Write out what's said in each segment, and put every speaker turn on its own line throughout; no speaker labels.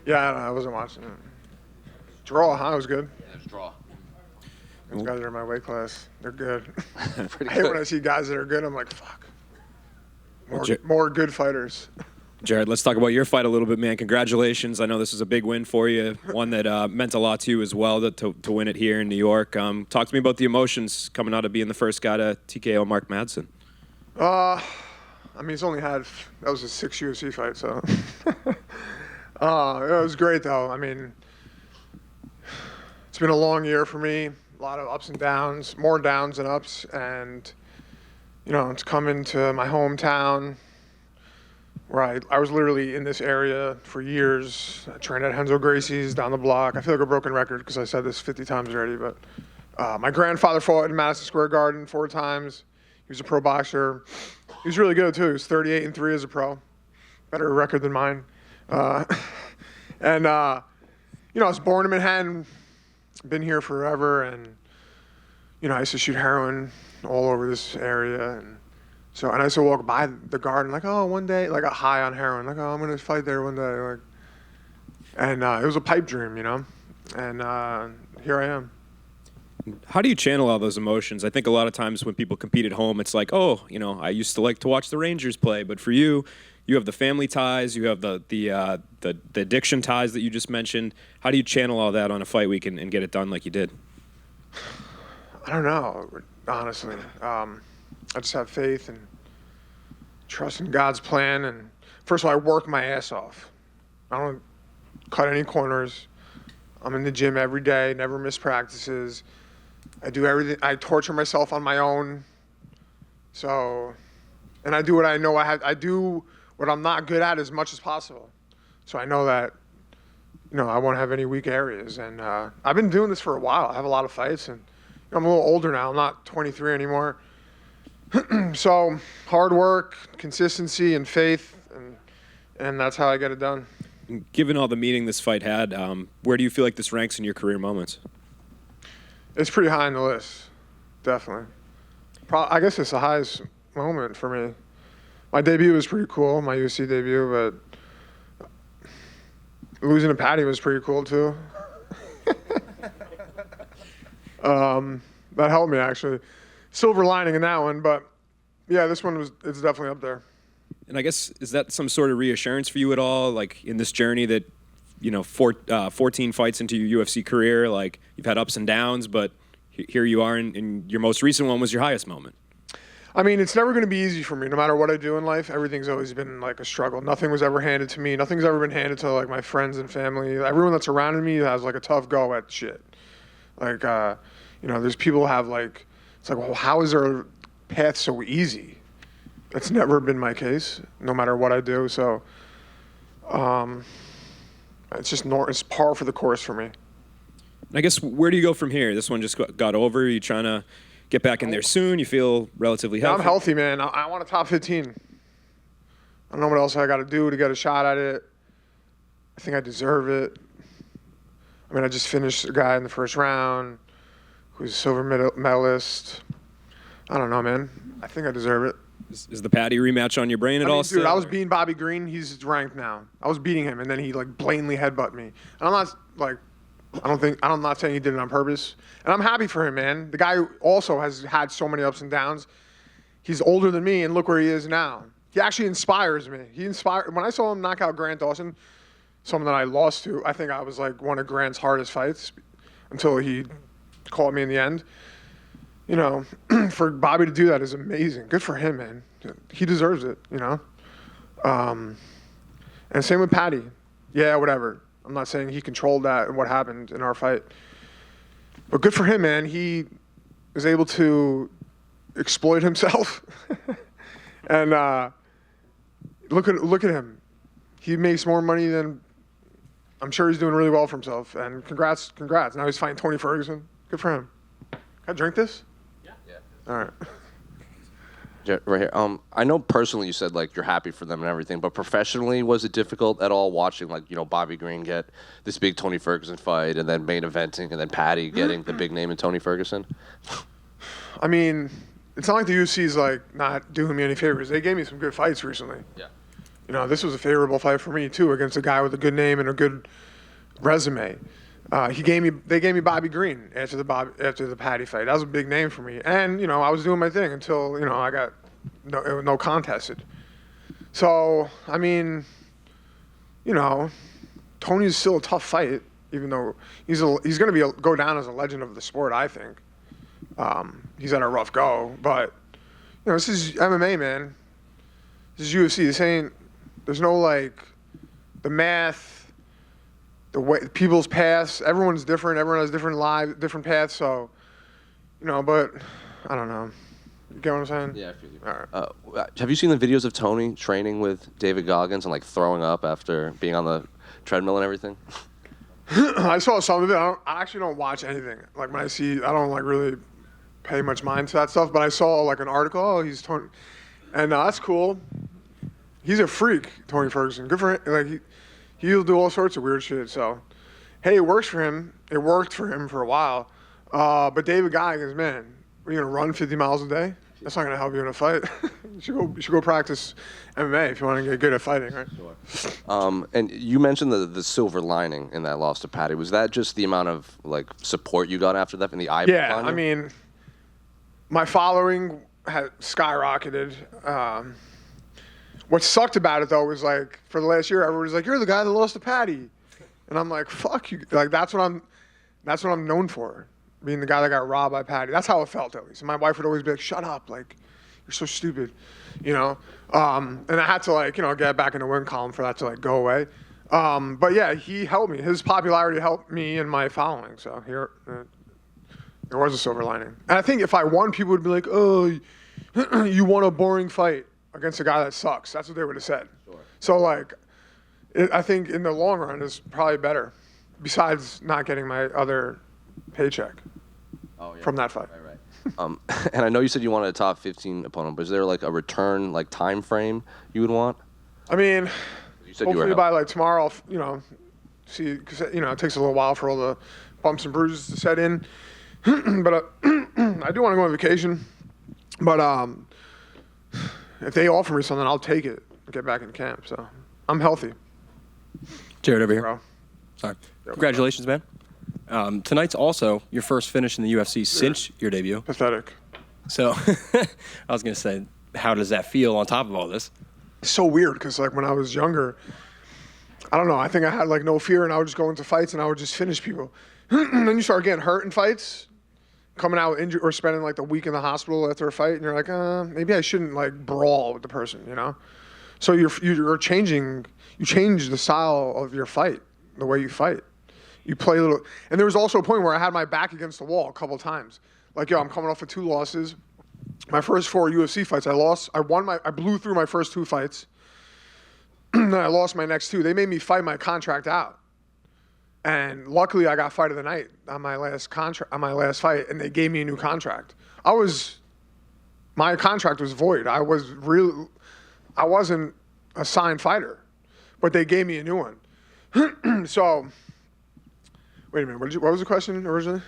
Yeah, I wasn't watching it. Draw, huh? It was good.
Yeah, it was a draw.
Those guys are in my weight class. They're good.
Pretty
I hate
good.
when I see guys that are good. I'm like, fuck. More good fighters.
Jared, let's talk about your fight a little bit, man. Congratulations. I know this is a big win for you, one that meant a lot to you as well to win it here in New York. Talk to me about the emotions coming out of being the first guy to TKO Mark Madsen.
I mean, he's only had, that was his 6th UFC fight, so. It was great, though. I mean, it's been a long year for me. A lot of ups and downs, more downs than ups. And, you know, it's coming to my hometown where I was literally in this area for years. I trained at Renzo Gracie's down the block. I feel like a broken record because I said this 50 times already, but my grandfather fought in Madison Square Garden 4 times. He was a pro boxer. He was really good, too. He was 38-3 as a pro. Better record than mine. You know, I was born in Manhattan, been here forever, and, you know, I used to shoot heroin all over this area, and I used to walk by the garden like, oh, one day, like a high on heroin, like, oh, I'm gonna fight there one day, like, and it was a pipe dream, you know, and here I am.
How do you channel all those emotions? I think a lot of times when people compete at home, it's like, oh, you know, I used to like to watch the Rangers play, but for you, you have the family ties, you have the addiction ties that you just mentioned. How do you channel all that on a fight week and get it done like you did?
I don't know, honestly. I just have faith and trust in God's plan. And first of all, I work my ass off. I don't cut any corners. I'm in the gym every day, never miss practices. I do everything. I torture myself on my own. So, and I do what I know I do what I'm not good at as much as possible. So I know that, you know, I won't have any weak areas. And I've been doing this for a while. I have a lot of fights, and you know, I'm a little older now. I'm not 23 anymore. So hard work, consistency, and faith, and that's how I get it done.
Given all the meaning this fight had, where do you feel like this ranks in your career moments?
It's pretty high on the list, definitely. I guess it's the highest moment for me. My debut was pretty cool, my UFC debut, but losing to Paddy was pretty cool too. That helped me, actually. Silver lining in that one, but yeah, this one it's definitely up there.
And I guess, is that some sort of reassurance for you at all, like in this journey that, you know, 14 fights into your UFC career, like you've had ups and downs, but here you are, and your most recent one was your highest moment?
I mean, it's never going to be easy for me. No matter what I do in life, everything's always been like a struggle. Nothing was ever handed to me. Nothing's ever been handed to like my friends and family. Everyone that's surrounded me has like a tough go at shit. Like, you know, there's people who have like, it's like, well, how is their path so easy? That's never been my case, no matter what I do. So, it's just it's par for the course for me.
I guess, where do you go from here? This one just got over. Are you trying to get back in there soon? You feel relatively healthy?
Yeah, I'm healthy, man. I want a top 15. I don't know what else I got to do to get a shot at it. I think I deserve it. I mean, I just finished a guy in the first round who's a silver medalist. I don't know, man. I think I deserve it.
Is the Paddy rematch on your brain at all?
Dude, I was beating Bobby Green. He's ranked now. I was beating him, and then he like blatantly headbutt me. And I'm not like, I'm not saying he did it on purpose. And I'm happy for him, man. The guy also has had so many ups and downs. He's older than me, and look where he is now. He actually inspires me. When I saw him knock out Grant Dawson, someone that I lost to, I think I was like one of Grant's hardest fights until he caught me in the end. You know, for Bobby to do that is amazing. Good for him, man. He deserves it, you know. And same with Paddy. Yeah, whatever. I'm not saying he controlled that and what happened in our fight. But good for him, man. He was able to exploit himself. And look at him. He makes more money than, I'm sure he's doing really well for himself. And congrats. Now he's fighting Tony Ferguson. Good for him. Can I drink this?
Yeah.
All right.
Yeah, right here. I know personally you said like you're happy for them and everything, but professionally, was it difficult at all watching like, you know, Bobby Green get this big Tony Ferguson fight and then main eventing and then Paddy getting the big name in Tony Ferguson?
I mean, it's not like the UFC is like not doing me any favors. They gave me some good fights recently.
Yeah.
this was a favorable fight for me too, against a guy with a good name and a good resume. They gave me Bobby Green after the Paddy fight. That was a big name for me, and I was doing my thing until I got no contested. So I mean, Tony's still a tough fight, even though he's going to go down as a legend of the sport. I think he's had a rough go, but this is MMA, man. This is UFC. There's no the math, the way people's paths. Everyone's different. Everyone has different lives, different paths. So, but I don't know. You get what I'm saying?
Yeah, I feel you.
All
right. Have you seen the videos of Tony training with David Goggins and throwing up after being on the treadmill and everything?
I saw some of it. I actually don't watch anything. When I see, I don't really pay much mind to that stuff. But I saw an article. Oh, he's Tony, and that's cool. He's a freak, Tony Ferguson. Good for him. He'll do all sorts of weird shit. So, hey, it works for him. It worked for him for a while. But David Goggins, man, are you gonna run 50 miles a day? That's not gonna help you in a fight. You should go practice MMA if you want to get good at fighting, right?
Sure. And you mentioned the silver lining in that loss to Paddy. Was that just the amount of support you got after that from the eye?
Yeah, I mean, my following had skyrocketed. What sucked about it though was for the last year, everyone was like, "You're the guy that lost to Paddy," and I'm like, "Fuck you!" That's what I'm known for, being the guy that got robbed by Paddy. That's how it felt at least. And my wife would always be like, "Shut up! You're so stupid," And I had to get back in the win column for that to go away. But yeah, he helped me. His popularity helped me and my following. So here, there was a silver lining. And I think if I won, people would be like, "Oh, you won a boring fight against a guy that sucks." That's what they would have said. Sure. So I think in the long run it's probably better, besides not getting my other paycheck from that fight.
Right. And I know you said you wanted a top 15 opponent, but is there a return time frame you would want?
I mean,
you said
hopefully by tomorrow, I'll see, because it takes a little while for all the bumps and bruises to set in. But I do want to go on vacation. But if they offer me something, I'll take it and get back in camp. So I'm healthy.
Jared over here.
Bro.
Sorry. Congratulations, man. Tonight's also your first finish in the UFC since your debut.
Pathetic.
So I was going to say, how does that feel on top of all this?
It's so weird because when I was younger, I don't know. I think I had no fear, and I would just go into fights and I would just finish people. And then you start getting hurt in fights, coming out injured or spending the week in the hospital after a fight, and you're like, maybe I shouldn't brawl with the person, So you're changing. You change the style of your fight, the way you fight. You play a little. And there was also a point where I had my back against the wall a couple of times. I'm coming off of 2 losses. My first 4 UFC fights, I lost. I blew through my first 2 fights. Then I lost my next 2. They made me fight my contract out. And luckily, I got fight of the night on my last fight, and they gave me a new contract. My contract was void. I wasn't a signed fighter, but they gave me a new one. So, wait a minute. What was the question originally?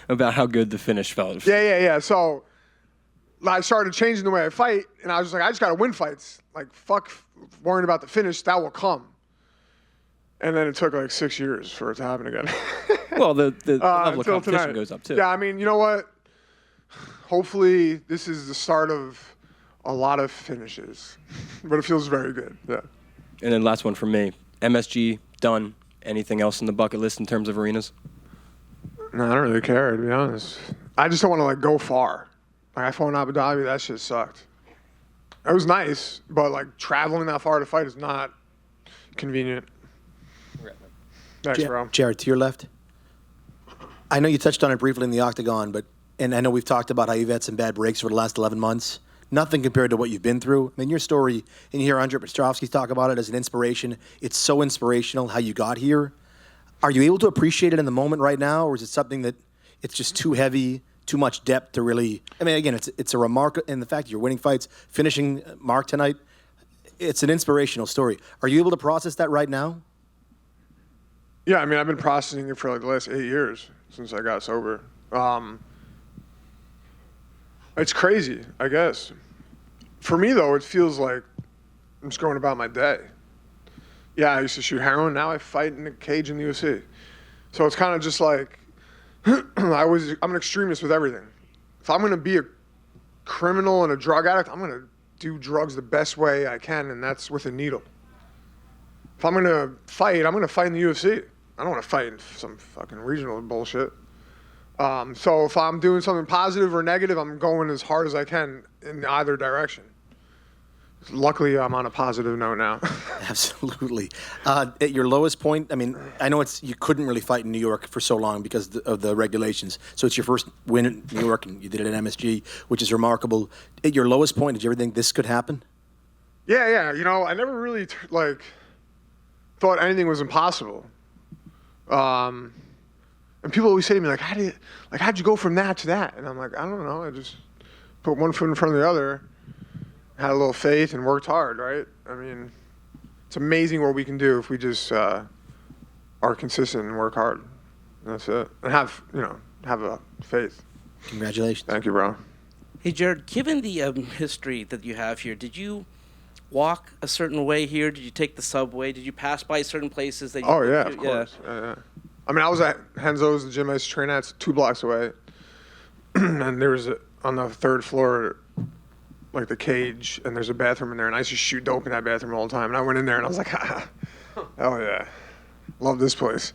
About how good the finish felt.
Yeah. So, I started changing the way I fight, and I was just I just got to win fights. Fuck worrying about the finish. That will come. And then it took 6 years for it to happen again.
Well, the level of competition
tonight.
goes up too.
Yeah, I mean, you know what? Hopefully, this is the start of a lot of finishes, but it feels very good. Yeah.
And then last one from me: MSG done. Anything else in the bucket list in terms of arenas?
No, I don't really care, to be honest. I just don't want to go far. I fought in Abu Dhabi. That shit sucked. It was nice, but traveling that far to fight is not convenient. Thanks, bro.
Jared, to your left. I know you touched on it briefly in the octagon, and I know we've talked about how you've had some bad breaks over the last 11 months. Nothing compared to what you've been through. I mean, your story, and you hear Andre Petrovsky talk about it as an inspiration. It's so inspirational how you got here. Are you able to appreciate it in the moment right now, or is it something that it's just too heavy, too much depth to really? I mean, again, it's a remark, and the fact that you're winning fights, finishing Mark tonight, it's an inspirational story. Are you able to process that right now?
Yeah, I mean, I've been processing it for the last 8 years since I got sober. It's crazy, I guess. For me, though, it feels like I'm just going about my day. Yeah, I used to shoot heroin. Now I fight in a cage in the UFC. So it's kind of just like I'm an extremist with everything. If I'm gonna be a criminal and a drug addict, I'm gonna do drugs the best way I can, and that's with a needle. If I'm gonna fight, I'm gonna fight in the UFC. I don't want to fight in some fucking regional bullshit. So if I'm doing something positive or negative, I'm going as hard as I can in either direction. Luckily, I'm on a positive note now.
Absolutely. At your lowest point, I mean, I know you couldn't really fight in New York for so long because of the regulations. So it's your first win in New York, and you did it at MSG, which is remarkable. At your lowest point, did you ever think this could happen?
Yeah. I never really thought anything was impossible. And people always say to me, like, how'd you go from that to that? And I'm like, I don't know. I just put one foot in front of the other, had a little faith, and worked hard, right? I mean, it's amazing what we can do if we just are consistent and work hard. That's it. And have a faith.
Congratulations.
Thank you, bro.
Hey, Jared, given the history that you have here, did you walk a certain way here? Did you take the subway? Did you pass by certain places that you
Oh, yeah, of course. Yeah. I mean, I was at Henzo's, the gym I used to train at, it's 2 blocks away. And there was on the 3rd floor, like the cage, and there's a bathroom in there, and I used to shoot dope in that bathroom all the time. And I went in there, and I was like, hell yeah, love this place.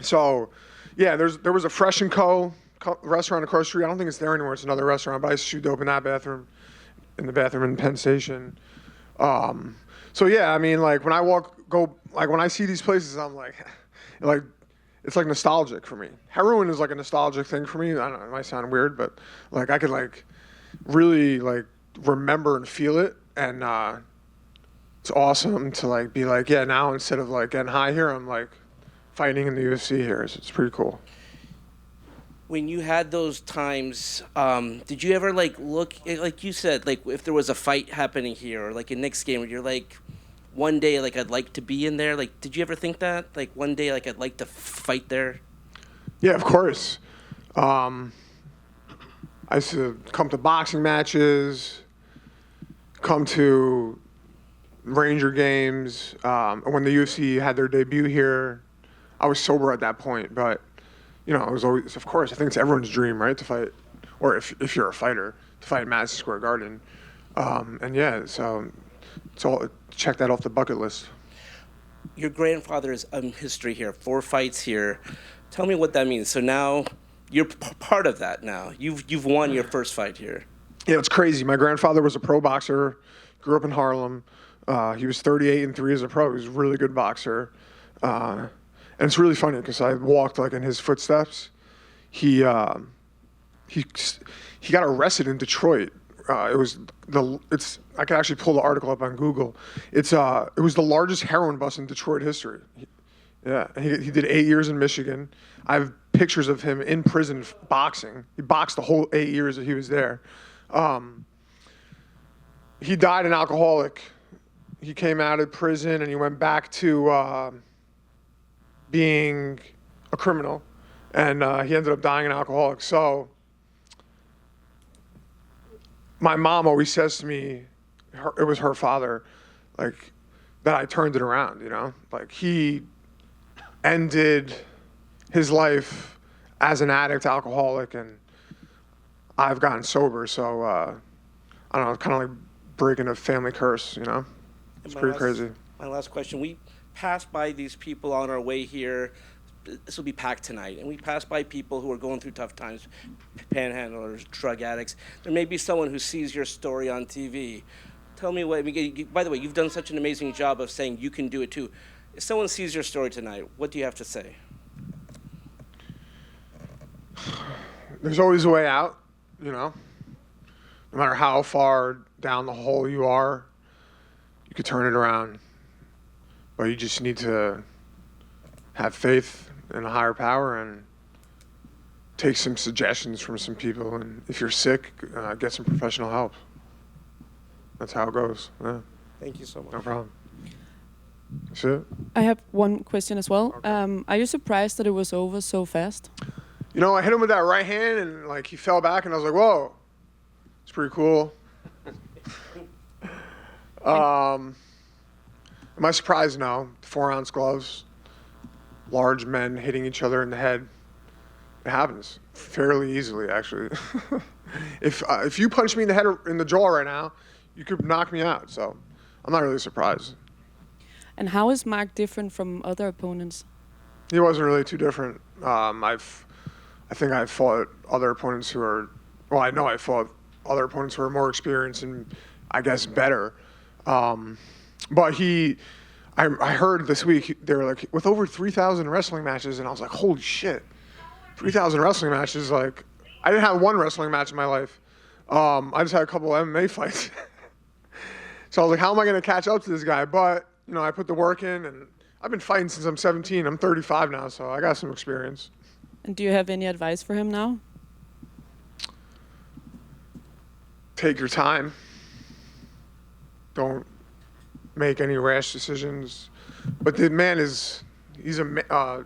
So, yeah, there was a Fresh & Co. restaurant across the street. I don't think it's there anymore. It's another restaurant, but I used to shoot dope in that bathroom, in the bathroom in Penn Station. So yeah, I mean, like when I see these places, I'm like, it's like nostalgic for me. Heroin is like a nostalgic thing for me. I don't know, it might sound weird, but like I could like really like remember and feel it, and it's awesome to like be like, yeah, now instead of like getting high here, I'm like fighting in the UFC here. So it's pretty cool.
When you had those times, did you ever like look, like you said, like if there was a fight happening here, or like a Knicks game, where you're like, one day, like I'd like to be in there. Like, did you ever think that? Like one day, like I'd like to fight there.
Yeah, of course. I used to come to boxing matches, come to Ranger games. When the UFC had their debut here, I was sober at that point, but it was always, of course, I think it's everyone's dream, right, to fight, or if you're a fighter, to fight at Madsen Square Garden. And yeah, so it's all, check that off the bucket list.
Your grandfather's history here, 4 fights here. Tell me what that means. So now you're part of that now. You've won your first fight here.
Yeah, it's crazy. My grandfather was a pro boxer, grew up in Harlem. He was 38-3 as a pro. He was a really good boxer. And it's really funny because I walked like in his footsteps. He got arrested in Detroit. I could actually pull the article up on Google. It was the largest heroin bust in Detroit history. He did 8 years in Michigan. I have pictures of him in prison boxing. He boxed the whole 8 years that he was there. He died an alcoholic. He came out of prison and he went back to being a criminal, and he ended up dying an alcoholic. So my mom always says to me, it was her father, like, that I turned it around, Like, he ended his life as an addict, alcoholic, and I've gotten sober. So, I don't know, kind of like breaking a family curse, It's pretty crazy.
My last question. We passed by these people on our way here. This will be packed tonight. And we passed by people who are going through tough times, panhandlers, drug addicts. There may be someone who sees your story on TV. Tell me by the way, you've done such an amazing job of saying you can do it too. If someone sees your story tonight, what do you have to say?
There's always a way out, No matter how far down the hole you are, you could turn it around. But you just need to have faith in a higher power and take some suggestions from some people. And if you're sick, get some professional help. That's how it goes. Yeah.
Thank you so much.
No problem. That's it.
I have one question as well. Okay. Are you surprised that it was over so fast?
I hit him with that right hand, and like he fell back, and I was like, "Whoa, it's pretty cool." Am I surprised? No. 4-ounce gloves, large men hitting each other in the head. It happens fairly easily, actually. If you punch me in the head or in the jaw right now, you could knock me out. So I'm not really surprised.
And how is Mark different from other opponents?
He wasn't really too different. I think I've fought other opponents who are, well, I know I fought other opponents who are more experienced and I guess better. But I heard this week they were like with over 3,000 wrestling matches, and I was like, holy shit, 3,000 wrestling matches. Like, I didn't have one wrestling match in my life. I just had a couple of MMA fights. So I was like, how am I going to catch up to this guy? But I put the work in, and I've been fighting since I'm 17. I'm 35 now, so I got some experience.
And do you have any advice for him now?
Take your time. Don't make any rash decisions. But the man he's a